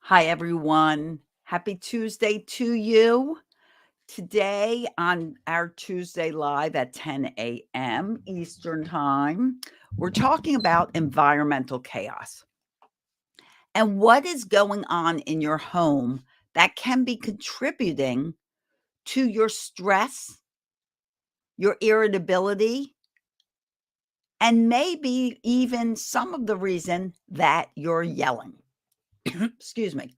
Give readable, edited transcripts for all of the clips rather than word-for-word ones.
Hi, everyone. Happy Tuesday to you. Today, on our Tuesday Live at 10 a.m. Eastern Time, we're talking about environmental chaos and what is going on in your home that can be contributing to your stress, your irritability, and maybe even some of the reason that you're yelling. Excuse me.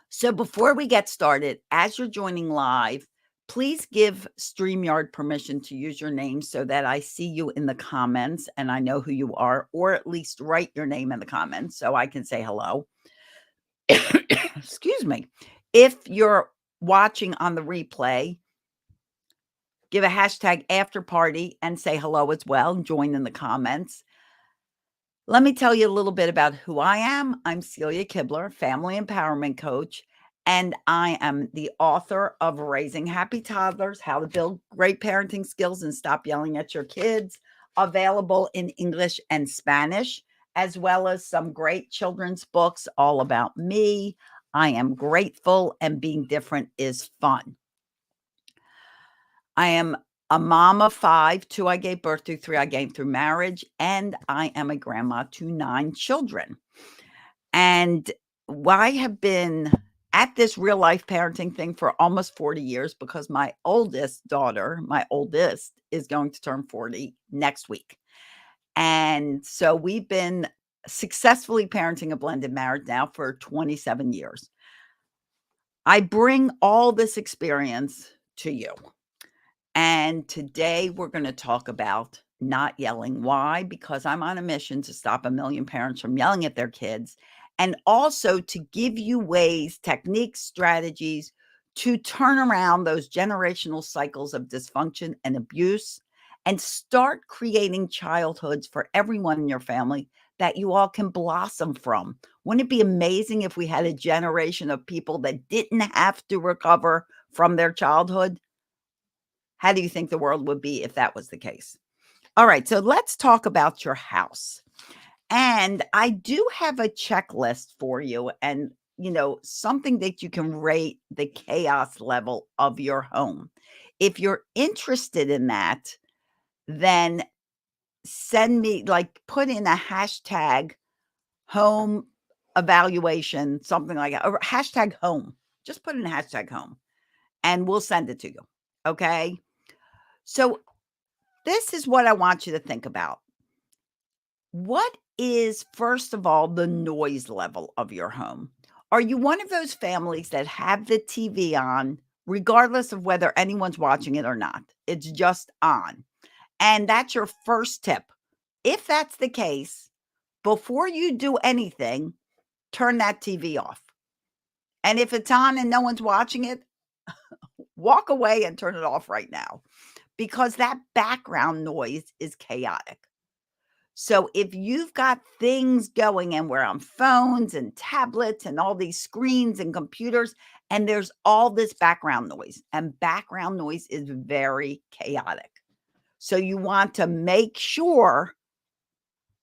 So before we get started, as you're joining live, please give StreamYard permission to use your name so that I see you in the comments and I know who you are, or at least write your name in the comments so I can say hello. Excuse me. If you're watching on the replay, give a hashtag after party and say hello as well and join in the comments. Let me tell you a little bit about who I am. I'm Celia Kibler, family empowerment coach, and I am the author of Raising Happy Toddlers, How to Build Great Parenting Skills and Stop Yelling at Your Kids, available in English and Spanish, as well as some great children's books all about me. I am grateful, and being different is fun. I am a mom of 5, 2 I gave birth to, 3 I gave through marriage, and I am a grandma to 9 children. And I have been at this real life parenting thing for almost 40 years because my oldest daughter, my oldest, is going to turn 40 next week. And so we've been successfully parenting a blended marriage now for 27 years. I bring all this experience to you. And today we're going to talk about not yelling. Why? Because I'm on a mission to stop a million parents from yelling at their kids, and also to give you ways, techniques, strategies to turn around those generational cycles of dysfunction and abuse and start creating childhoods for everyone in your family that you all can blossom from. Wouldn't it be amazing if we had a generation of people that didn't have to recover from their childhood? How do you think the world would be if that was the case? All right, so let's talk about your house. And I do have a checklist for you and, something that you can rate the chaos level of your home. If you're interested in that, then send me, put in a hashtag home evaluation, something like that, or hashtag home. Just put in a hashtag home and we'll send it to you. Okay. So this is what I want you to think about. What is, first of all, the noise level of your home? Are you one of those families that have the TV on, regardless of whether anyone's watching it or not? It's just on. And that's your first tip. If that's the case, before you do anything, turn that TV off. And if it's on and no one's watching it, walk away and turn it off right now, because that background noise is chaotic. So if you've got things going and we're on phones and tablets and all these screens and computers, and there's all this background noise, and background noise is very chaotic. So you want to make sure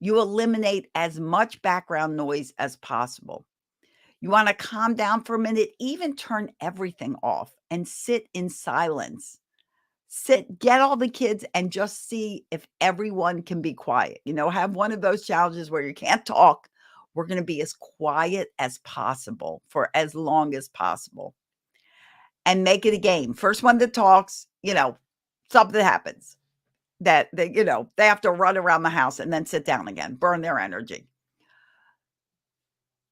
you eliminate as much background noise as possible. You want to calm down for a minute, even turn everything off and sit in silence. Get all the kids and just see if everyone can be quiet. Have one of those challenges where you can't talk. We're going to be as quiet as possible for as long as possible and make it a game. First one that talks, something happens that they have to run around the house and then sit down again, burn their energy.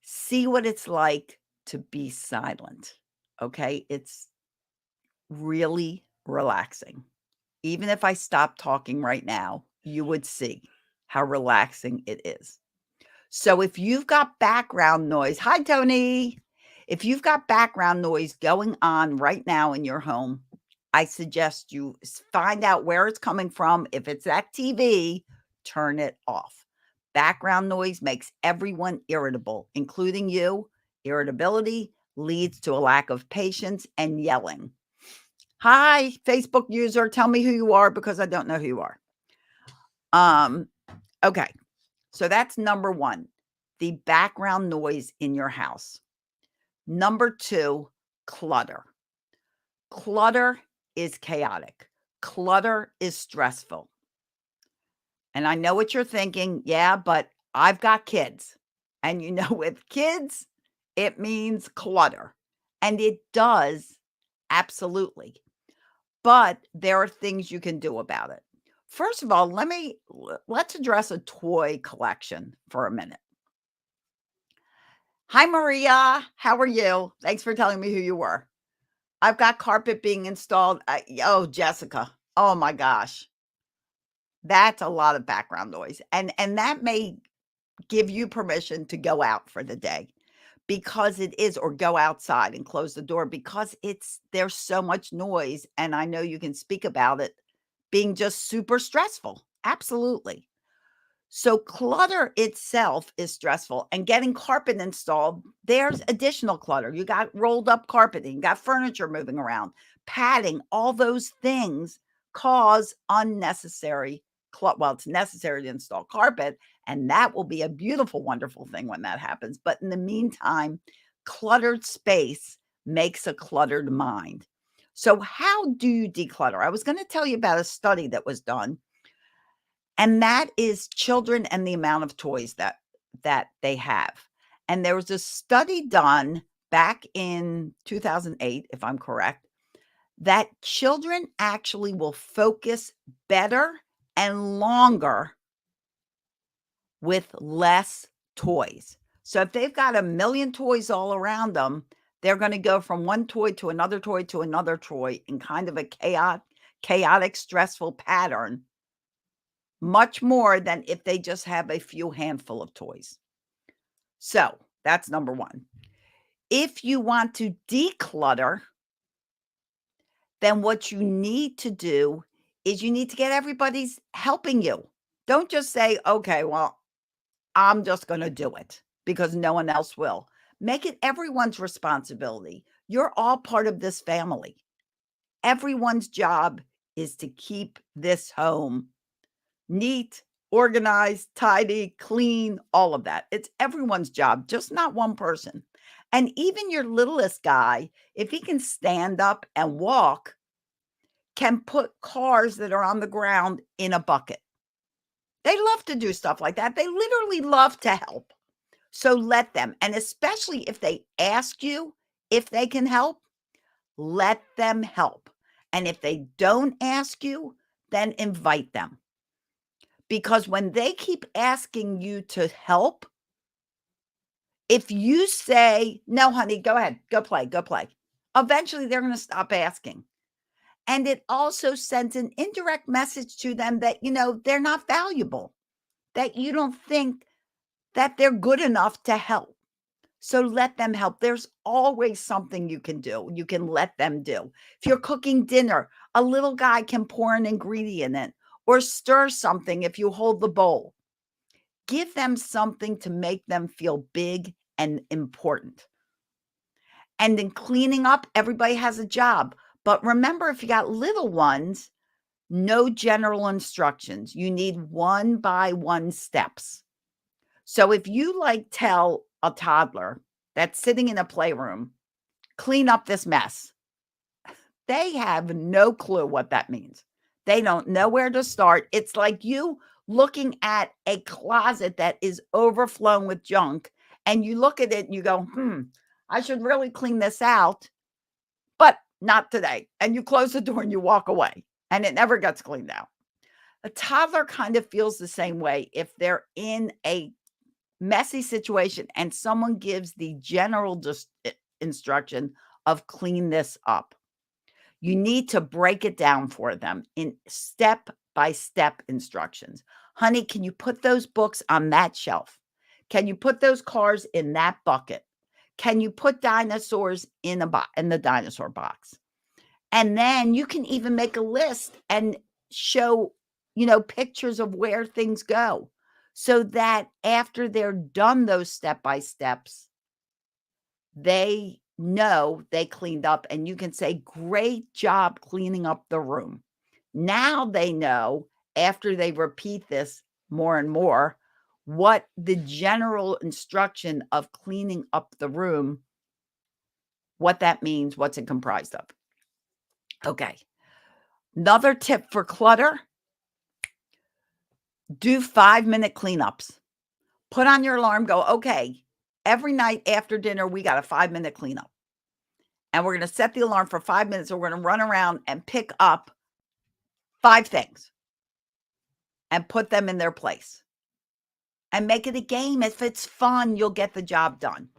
See what it's like to be silent. Okay. It's really relaxing. Even if I stopped talking right now, you would see how relaxing it is. So if you've got background noise, hi, Tony. If you've got background noise going on right now in your home, I suggest you find out where it's coming from. If it's that TV, turn it off. Background noise makes everyone irritable, including you. Irritability leads to a lack of patience and yelling. Hi, Facebook user, tell me who you are because I don't know who you are. Okay, so that's number one. the background noise in your house. Number 2, clutter. Clutter is chaotic. Clutter is stressful. And I know what you're thinking. Yeah, but I've got kids. And with kids, it means clutter. And it does, absolutely. But there are things you can do about it. First of all, let's address a toy collection for a minute. Hi, Maria. How are you? Thanks for telling me who you were. I've got carpet being installed. Oh, Jessica. Oh my gosh. That's a lot of background noise. And that may give you permission to go out for the day because it is, or go outside and close the door because there's so much noise. And I know you can speak about it being just super stressful. Absolutely. So clutter itself is stressful, and getting carpet installed, there's additional clutter. You got rolled up carpeting, you got furniture moving around, padding, all those things cause unnecessary well, it's necessary to install carpet, and that will be a beautiful, wonderful thing when that happens. But in the meantime, cluttered space makes a cluttered mind. So how do you declutter? I was going to tell you about a study that was done, and that is children and the amount of toys that they have. And there was a study done back in 2008, if I'm correct, that children actually will focus better and longer with less toys. So if they've got 1,000,000 toys all around them, they're going to go from one toy to another toy to another toy in kind of a chaotic, stressful pattern, much more than if they just have a few handful of toys. So that's number 1. If you want to declutter, then what you need to do is you need to get everybody's helping you. Don't just say, okay, well, I'm just going to do it because no one else will. Make it everyone's responsibility. You're all part of this family. Everyone's job is to keep this home neat, organized, tidy, clean, all of that. It's everyone's job, just not one person. And even your littlest guy, if he can stand up and walk, can put cars that are on the ground in a bucket. They love to do stuff like that. They literally love to help. So let them. And especially if they ask you if they can help, let them help. And if they don't ask you, then invite them. Because when they keep asking you to help, if you say, no, honey, go ahead, go play, eventually they're going to stop asking. And it also sends an indirect message to them that, they're not valuable, that you don't think that they're good enough to help. So let them help. There's always something you can do. You can let them do. If you're cooking dinner, a little guy can pour an ingredient in or stir something if you hold the bowl. Give them something to make them feel big and important. And in cleaning up, everybody has a job. But remember, if you got little ones, no general instructions. You need one by one steps. So if you tell a toddler that's sitting in a playroom, clean up this mess, they have no clue what that means. They don't know where to start. It's like you looking at a closet that is overflowing with junk, and you look at it and you go, I should really clean this out, but not today. And you close the door and you walk away, and it never gets cleaned out. A toddler kind of feels the same way if they're in a messy situation and someone gives the general instruction of clean this up. You need to break it down for them in step-by-step instructions. Honey, can you put those books on that shelf? Can you put those cars in that bucket? Can you put dinosaurs in the dinosaur box? And then you can even make a list and show, pictures of where things go, so that after they're done those step-by-steps, they know they cleaned up, and you can say, great job cleaning up the room. Now they know, after they repeat this more and more, what the general instruction of cleaning up the room, what that means, what's it comprised of. Okay. Another tip for clutter, do 5-minute cleanups. Put on your alarm, go, okay, every night after dinner, we got a 5-minute cleanup. And we're going to set the alarm for 5 minutes. So we're going to run around and pick up 5 things and put them in their place. And make it a game. If it's fun, you'll get the job done.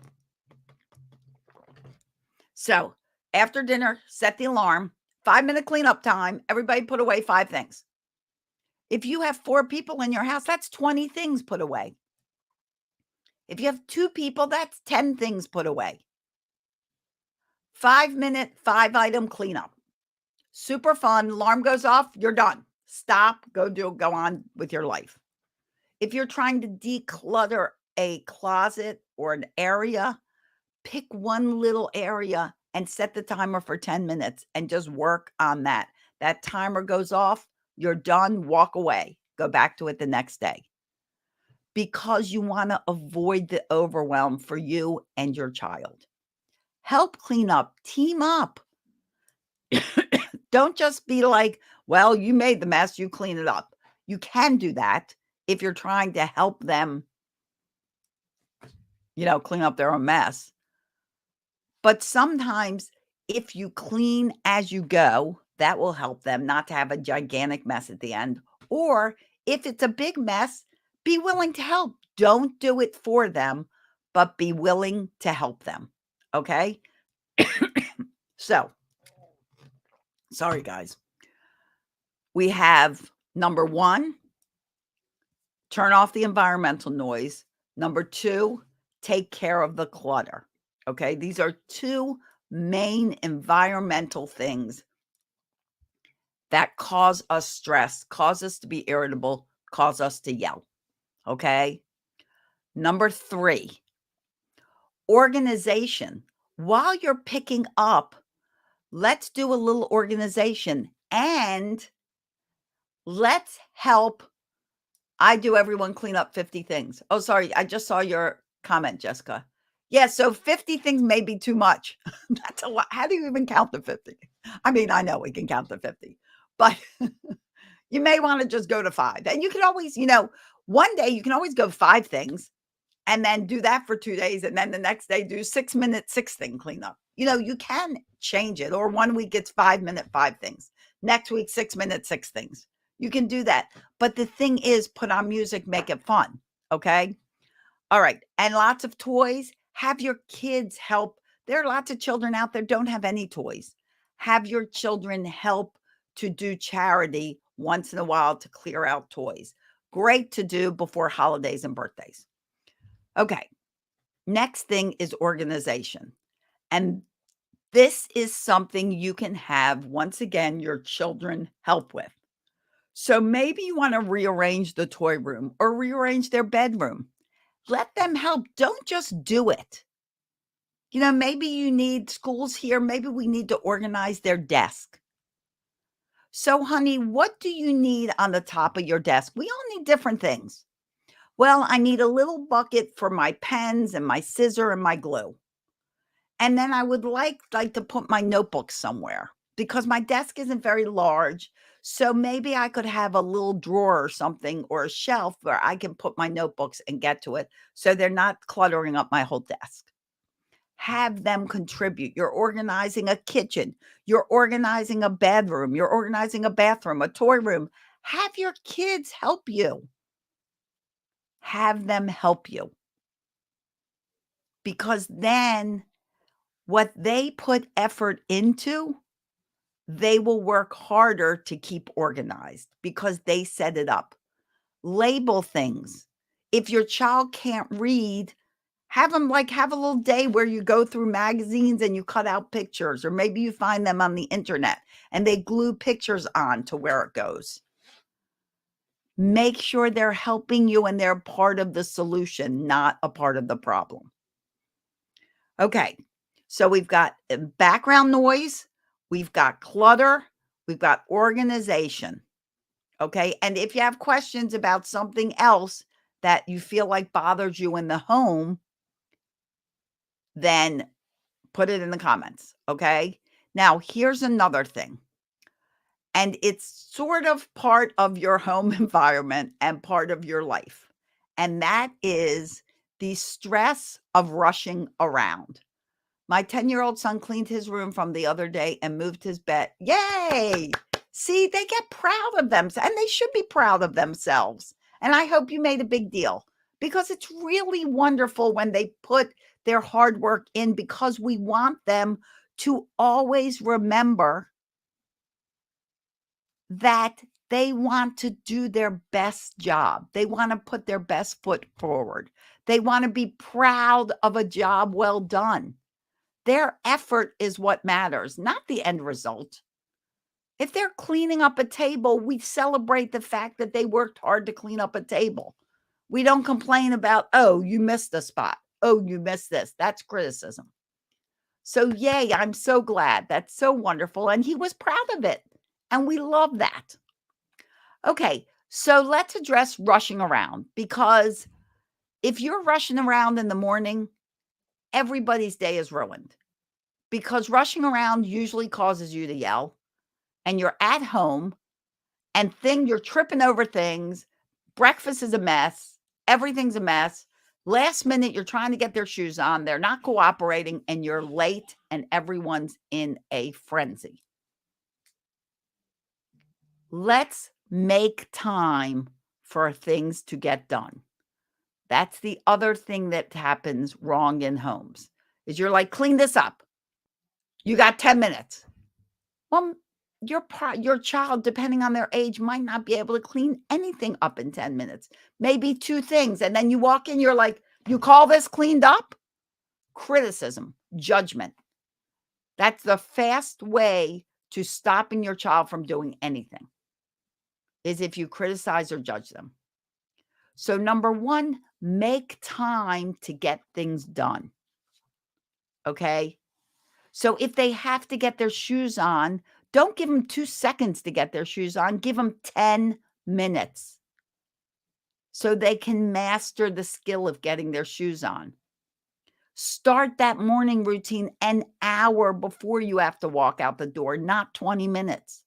So after dinner, set the alarm, 5-minute cleanup time. Everybody put away 5 things. If you have 4 people in your house, that's 20 things put away. If you have 2 people, that's 10 things put away. 5-minute, 5-item cleanup. Super fun. Alarm goes off, you're done. Stop, go on with your life. If you're trying to declutter a closet or an area, pick one little area and set the timer for 10 minutes and just work on that. That timer goes off, you're done, walk away, go back to it the next day. Because you want to avoid the overwhelm for you and your child. Help clean up, team up. Don't just be like, well, you made the mess, you clean it up. You can do that if you're trying to help them, clean up their own mess. But sometimes if you clean as you go, that will help them not to have a gigantic mess at the end. Or if it's a big mess, be willing to help. Don't do it for them, but be willing to help them. Okay? So, sorry, guys. We have number 1, turn off the environmental noise. Number 2, take care of the clutter. Okay? These are 2 main environmental things that cause us stress, cause us to be irritable, cause us to yell. Okay? Number 3, organization. While you're picking up, let's do a little organization and let's help. I do everyone clean up 50 things. Oh, sorry. I just saw your comment, Jessica. Yeah, so 50 things may be too much. That's a lot. How do you even count the 50? I mean, I know we can count the 50, but you may want to just go to 5. And you can always, one day you can always go 5 things and then do that for 2 days. And then the next day do 6-minute, 6-thing cleanup. You can change it. Or one week it's 5-minute, 5 things. Next week, 6-minute, 6 things. You can do that. But the thing is, put on music, make it fun. Okay. All right. And lots of toys. Have your kids help. There are lots of children out there don't have any toys. Have your children help to do charity once in a while to clear out toys. Great to do before holidays and birthdays. Okay. Next thing is organization. And this is something you can have, once again, your children help with. So maybe you want to rearrange the toy room or rearrange their bedroom. Let them help. Don't just do it. Maybe you need schools here. Maybe we need to organize their desk. So, honey, what do you need on the top of your desk? We all need different things. Well, I need a little bucket for my pens and my scissor and my glue. And then I would like to put my notebooks somewhere because my desk isn't very large. So maybe I could have a little drawer or something or a shelf where I can put my notebooks and get to it so they're not cluttering up my whole desk. Have them contribute. You're organizing a kitchen. You're organizing a bedroom. You're organizing a bathroom, a toy room. Have your kids help you. Have them help you. Because then what they put effort into, they will work harder to keep organized because they set it up. Label things. If your child can't read, have them have a little day where you go through magazines and you cut out pictures, or maybe you find them on the internet and they glue pictures on to where it goes. Make sure they're helping you and they're part of the solution, not a part of the problem. Okay. So we've got background noise, we've got clutter, we've got organization. Okay. And if you have questions about something else that you feel like bothers you in the home, then put it in the comments, okay? Now, here's another thing, and it's sort of part of your home environment and part of your life, and that is the stress of rushing around. My 10-year-old son cleaned his room from the other day and moved his bed. Yay! See, they get proud of themselves, and they should be proud of themselves. And I hope you made a big deal, because it's really wonderful when they put their hard work in, because we want them to always remember that they want to do their best job. They want to put their best foot forward. They want to be proud of a job well done. Their effort is what matters, not the end result. If they're cleaning up a table, we celebrate the fact that they worked hard to clean up a table. We don't complain about, oh, you missed a spot. Oh, you missed this. That's criticism. So, yay, I'm so glad. That's so wonderful. And he was proud of it. And we love that. Okay, so let's address rushing around, because if you're rushing around in the morning, everybody's day is ruined, because rushing around usually causes you to yell, and you're at home and you're tripping over things. Breakfast is a mess. Everything's a mess. Last minute, you're trying to get their shoes on. They're not cooperating, and you're late, and everyone's in a frenzy. Let's make time for things to get done. That's the other thing that happens wrong in homes, is you're like, clean this up. You got 10 minutes. Well, your child, depending on their age, might not be able to clean anything up in 10 minutes. Maybe 2 things. And then you walk in, you're like, you call this cleaned up? Criticism, judgment. That's the fast way to stopping your child from doing anything, is if you criticize or judge them. So number 1, make time to get things done. Okay? So if they have to get their shoes on, don't give them 2 seconds to get their shoes on. Give them 10 minutes so they can master the skill of getting their shoes on. Start that morning routine an hour before you have to walk out the door, not 20 minutes.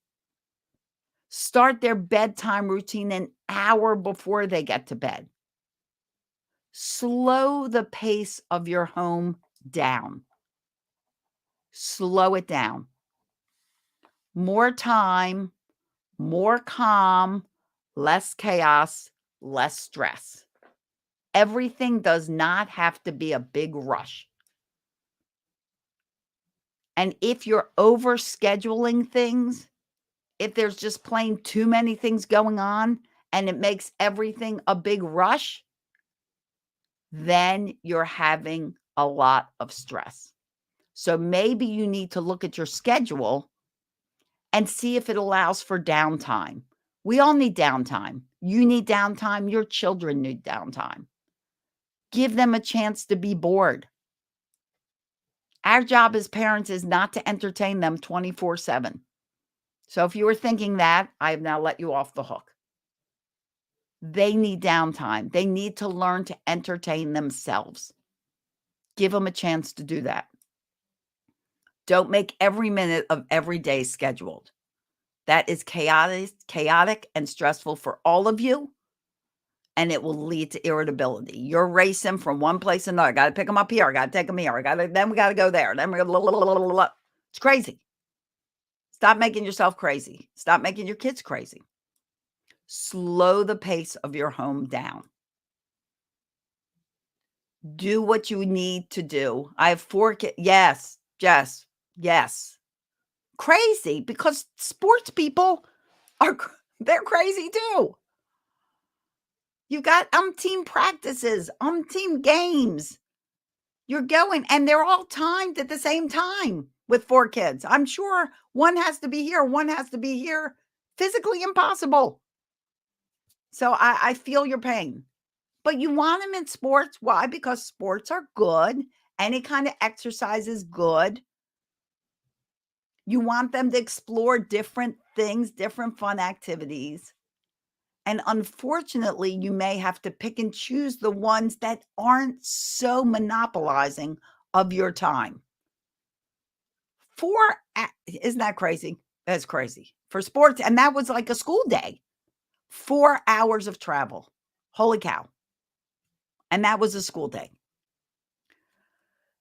Start their bedtime routine an hour before they get to bed. Slow the pace of your home down. Slow it down. More time, more calm, less chaos, less stress. Everything does not have to be a big rush. And if you're overscheduling things, if there's just plain too many things going on and it makes everything a big rush, then you're having a lot of stress. So maybe you need to look at your schedule and see if it allows for downtime. We all need downtime. You need downtime. Your children need downtime. Give them a chance to be bored. Our job as parents is not to entertain them 24/7. So if you were thinking that, I have now let you off the hook. They need downtime. They need to learn to entertain themselves. Give them a chance to do that. Don't make every minute of every day scheduled. That is chaotic and stressful for all of you, and it will lead to irritability. You're racing from one place to another. I got to pick them up here. I got to take them here. Then we got to go there. Then we got it's crazy. Stop making yourself crazy. Stop making your kids crazy. Slow the pace of your home down. Do what you need to do. I have 4 kids. Yes, Jess. Yes. Crazy, because sports people they're crazy too. You got umpteen practices, umpteen games. You're going, and they're all timed at the same time with 4 kids. I'm sure one has to be here, one has to be here. Physically impossible. So I feel your pain. But you want them in sports. Why? Because sports are good. Any kind of exercise is good. You want them to explore different things, different fun activities. And unfortunately, you may have to pick and choose the ones that aren't so monopolizing of your time. 4 isn't that crazy? That's crazy. For sports, and that was like a school day. 4 hours of travel. Holy cow. And that was a school day.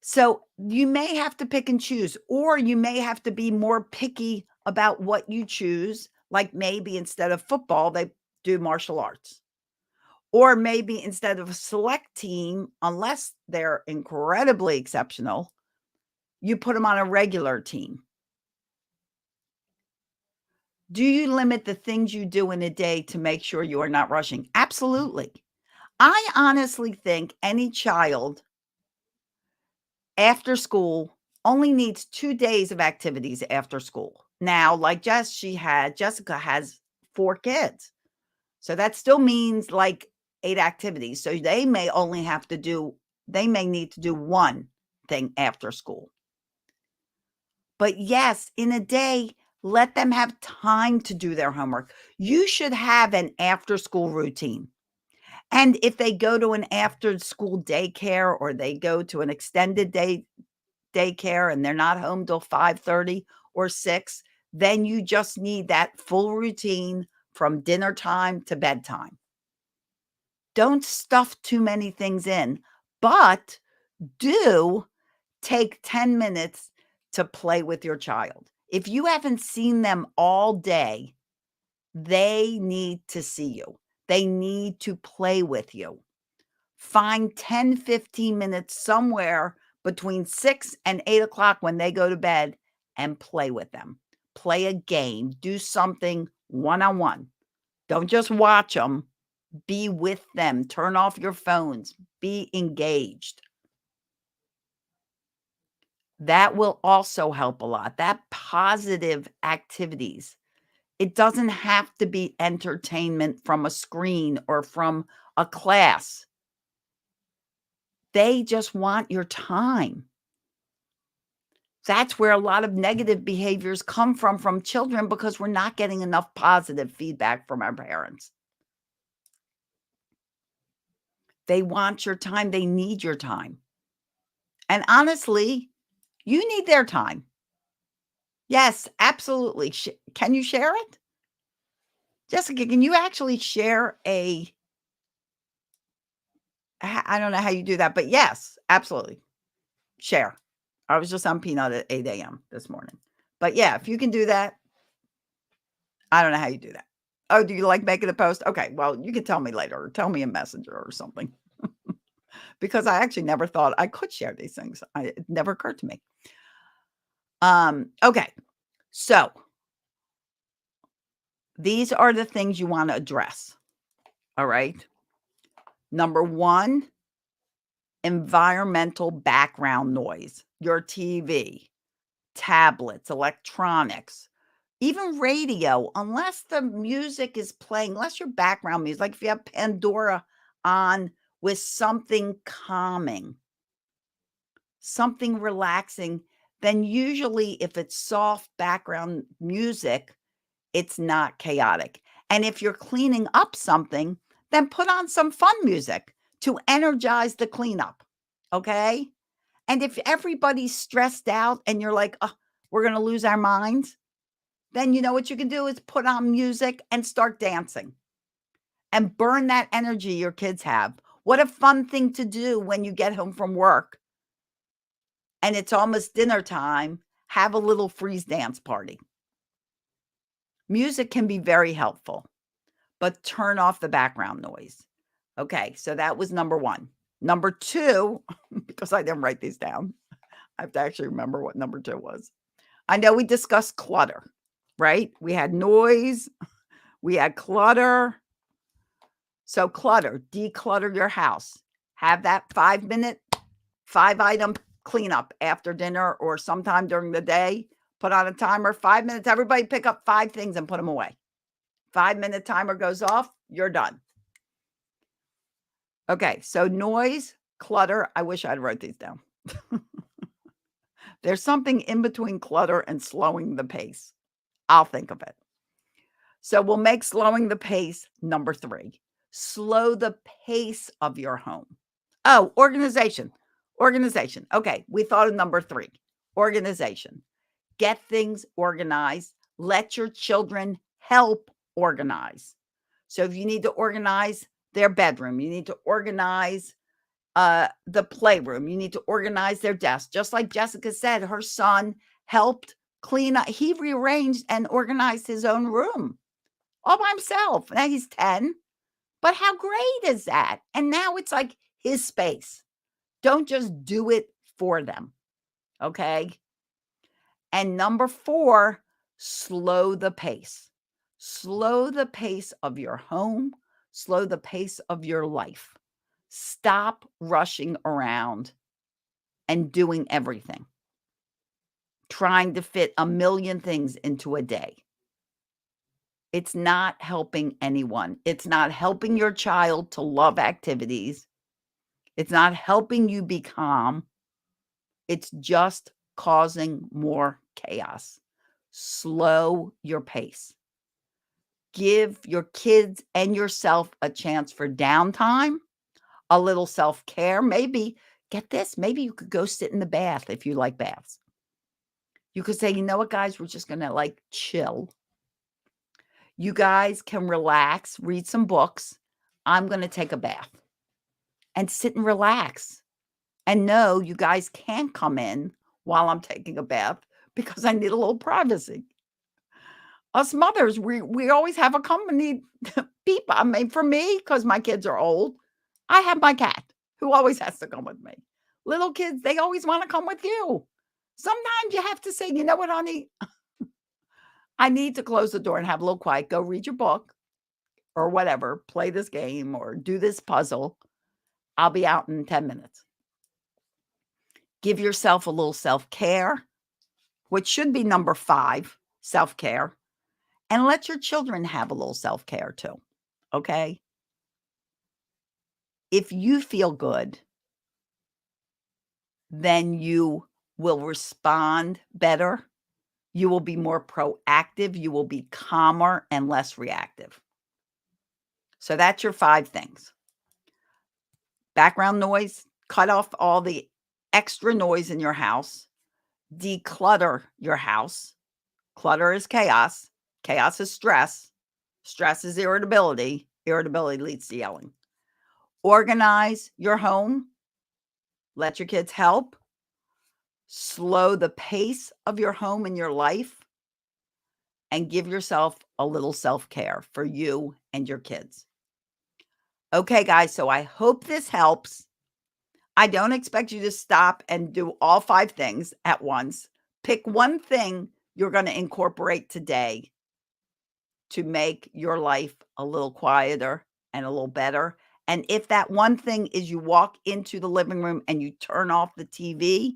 So, you may have to pick and choose, or you may have to be more picky about what you choose, like maybe instead of football, they do martial arts. Or maybe instead of a select team, unless they're incredibly exceptional, you put them on a regular team. Do you limit the things you do in a day to make sure you are not rushing? Absolutely. I honestly think any child after school only needs 2 days of activities after school. Now, like Jessica has 4 kids. So that still means like 8 activities. So they may need to do 1 thing after school. But yes, in a day, let them have time to do their homework. You should have an after school routine. And if they go to an after school daycare or they go to an extended day daycare and they're not home till 5:30 or 6, then you just need that full routine from dinner time to bedtime. Don't stuff too many things in, but do take 10 minutes to play with your child. If you haven't seen them all day, they need to see you. They need to play with you. Find 10, 15 minutes somewhere between 6 and 8 o'clock when they go to bed and play with them. Play a game. Do something one-on-one. Don't just watch them. Be with them. Turn off your phones. Be engaged. That will also help a lot. That positive activities. It doesn't have to be entertainment from a screen or from a class. They just want your time. That's where a lot of negative behaviors come from children because we're not getting enough positive feedback from our parents. They want your time. They need your time. And honestly, you need their time. Yes, absolutely. Can you share it? Jessica, can you actually share I don't know how you do that, but yes, absolutely. Share. I was just on peanut at 8 AM this morning. But yeah, if you can do that, I don't know how you do that. Oh, do you like making a post? Okay, well, you can tell me later or tell me in Messenger or something because I actually never thought I could share these things. It never occurred to me. Okay. So, these are the things you want to address. All right? Number 1, environmental background noise. Your TV, tablets, electronics, even radio, unless the music is playing, unless your background music, like if you have Pandora on with something calming, something relaxing, then usually if it's soft background music, it's not chaotic. And if you're cleaning up something, then put on some fun music to energize the cleanup. Okay. And if everybody's stressed out and you're like, oh, we're going to lose our minds, then you know what you can do is put on music and start dancing and burn that energy your kids have. What a fun thing to do when you get home from work and it's almost dinner time. Have a little freeze dance party. Music can be very helpful, but turn off the background noise. Okay, so that was number 1. Number 2, because I didn't write these down, I have to actually remember what number 2 was. I know we discussed clutter, right? We had noise, we had clutter. So clutter, declutter your house. Have that 5-minute, 5-item cleanup after dinner or sometime during the day. Put on a timer, 5 minutes. Everybody pick up 5 things and put them away. 5-minute timer goes off, you're done. Okay, so noise, clutter. I wish I'd wrote these down. There's something in between clutter and slowing the pace. I'll think of it. So we'll make slowing the pace number 3. Slow the pace of your home. Oh, organization. Organization. Okay, we thought of number 3. Organization. Get things organized. Let your children help organize. So if you need to organize their bedroom, you need to organize the playroom, you need to organize their desk. Just like Jessica said, her son helped clean up. He rearranged and organized his own room all by himself. Now he's 10, but how great is that? And now it's like his space. Don't just do it for them. Okay. And number 4, slow the pace. Slow the pace of your home, slow the pace of your life. Stop rushing around and doing everything, trying to fit a million things into a day. It's not helping anyone. It's not helping your child to love activities. It's not helping you be calm. It's just causing more chaos. Slow your pace. Give your kids and yourself a chance for downtime, a little self-care. Maybe, get this, maybe you could go sit in the bath if you like baths. You could say, you know what, guys, we're just going to like chill. You guys can relax, read some books. I'm going to take a bath and sit and relax. And no, you guys can't come in while I'm taking a bath because I need a little privacy. Us mothers, we always have a company people. I mean, for me, because my kids are old, I have my cat who always has to come with me. Little kids, they always want to come with you. Sometimes you have to say, you know what, honey? I need to close the door and have a little quiet. Go read your book or whatever, play this game or do this puzzle. I'll be out in 10 minutes. Give yourself a little self-care, which should be number 5, self-care. And let your children have a little self-care too, okay? If you feel good, then you will respond better. You will be more proactive. You will be calmer and less reactive. So that's your 5 things. Background noise, cut off all the extra noise in your house. Declutter your house. Clutter is chaos. Chaos is stress. Stress is irritability. Irritability leads to yelling. Organize your home. Let your kids help. Slow the pace of your home and your life. And give yourself a little self-care for you and your kids. Okay, guys, so I hope this helps. I don't expect you to stop and do all 5 things at once. Pick one thing you're going to incorporate today to make your life a little quieter and a little better. And if that one thing is you walk into the living room and you turn off the TV,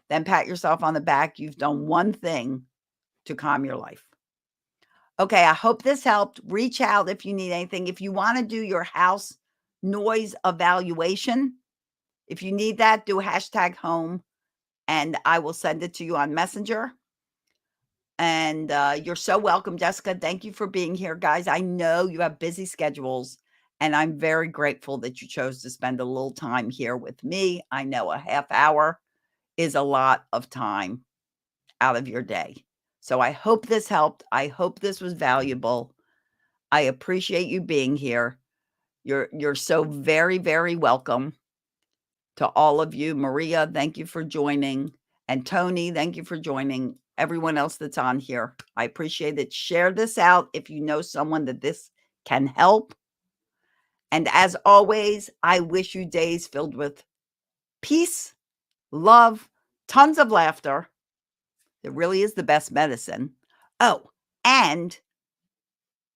then pat yourself on the back. You've done one thing to calm your life. Okay, I hope this helped. Reach out if you need anything. If you want to do your house noise evaluation, if you need that, do #home and I will send it to you on Messenger. And you're so welcome, Jessica. Thank you for being here, guys. I know you have busy schedules, and I'm very grateful that you chose to spend a little time here with me. I know a half hour is a lot of time out of your day. So I hope this helped. I hope this was valuable. I appreciate you being here. You're so very, very welcome. To all of you, Maria, thank you for joining. And Tony, thank you for joining. Everyone else that's on here, I appreciate it. Share this out if you know someone that this can help. And as always, I wish you days filled with peace, love, tons of laughter. It really is the best medicine. Oh, and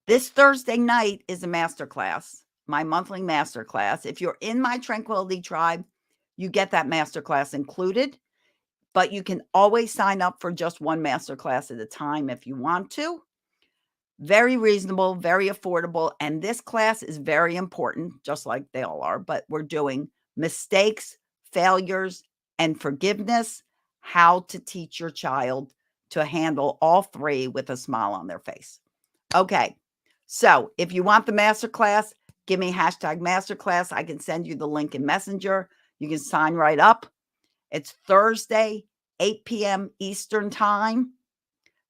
this Thursday night is a masterclass, my monthly masterclass. If you're in my Tranquility Tribe, you get that masterclass included, but you can always sign up for just one masterclass at a time if you want to. Very reasonable, very affordable. And this class is very important, just like they all are, but we're doing mistakes, failures, and forgiveness, how to teach your child to handle all 3 with a smile on their face. Okay. So if you want the masterclass, give me hashtag masterclass. I can send you the link in Messenger. You can sign right up. It's Thursday, 8 p.m. Eastern Time,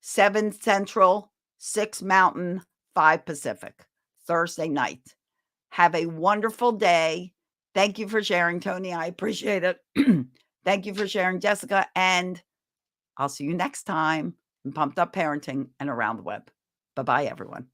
7 Central, 6 Mountain, 5 Pacific, Thursday night. Have a wonderful day. Thank you for sharing, Tony. I appreciate it. Thank you for sharing, Jessica. And I'll see you next time in Pumped Up Parenting and Around the Web. Bye-bye, everyone.